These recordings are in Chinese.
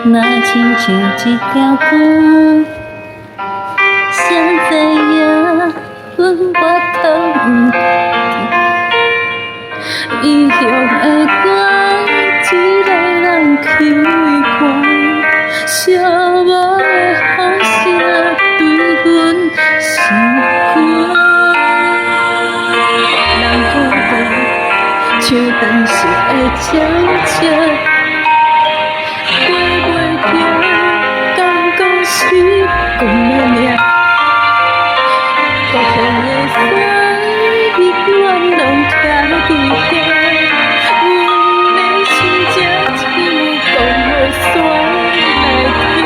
若亲像一条歌，谁知影阮我头毋异乡的歌，一个人去看，寂寞的风声对阮心肝。人孤单，像断线的鸟雀。 讲的命，故乡的山，永远拢徛伫遐。阮的心只有讲予山来听。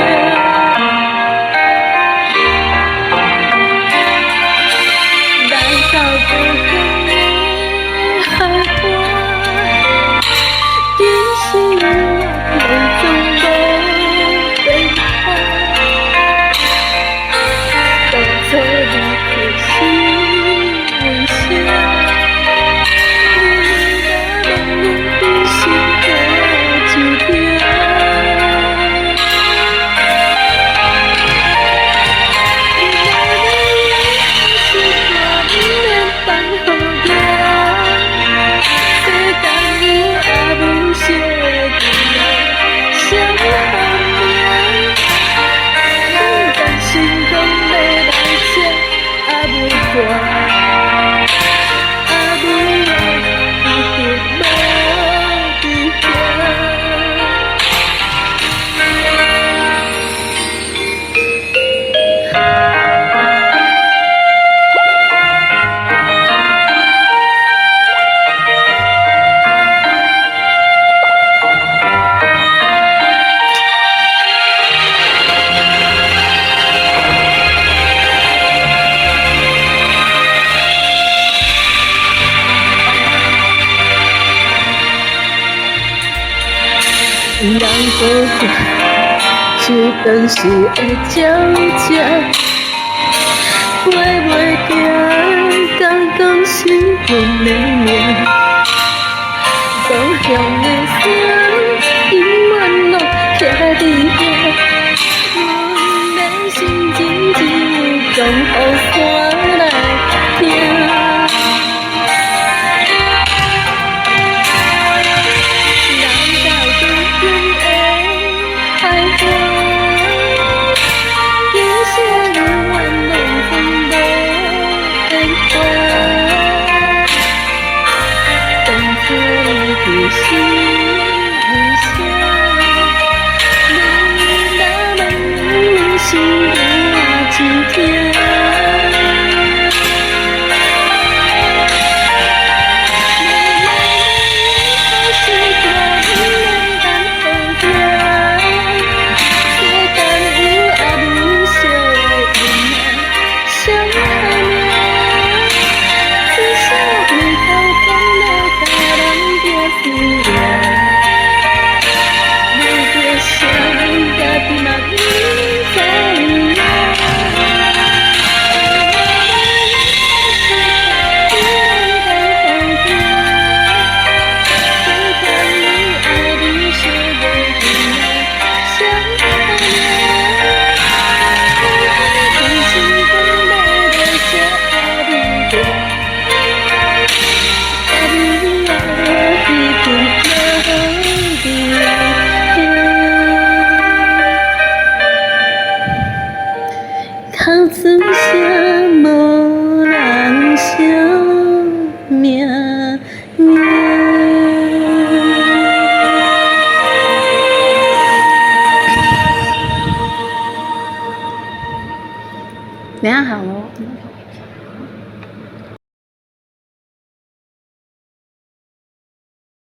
来到故乡的海岸，今生我拢总无变化。 做你可惜为啥？你若问阮的心多一条，你若要放是大，不免放予我。世间有阿母惜的囝，谁好命？我甘心讲要。 阿母大，阿母啊，一直无伫遐。人孤单，是断时的鸟雀，飞袂行，刚刚是阮的命。故乡的山，永远拢徛伫遐。阮的心情只有讲予山来听。 心为啥？你若问阮心多一条。 哭出声，无人晓命命。等下好。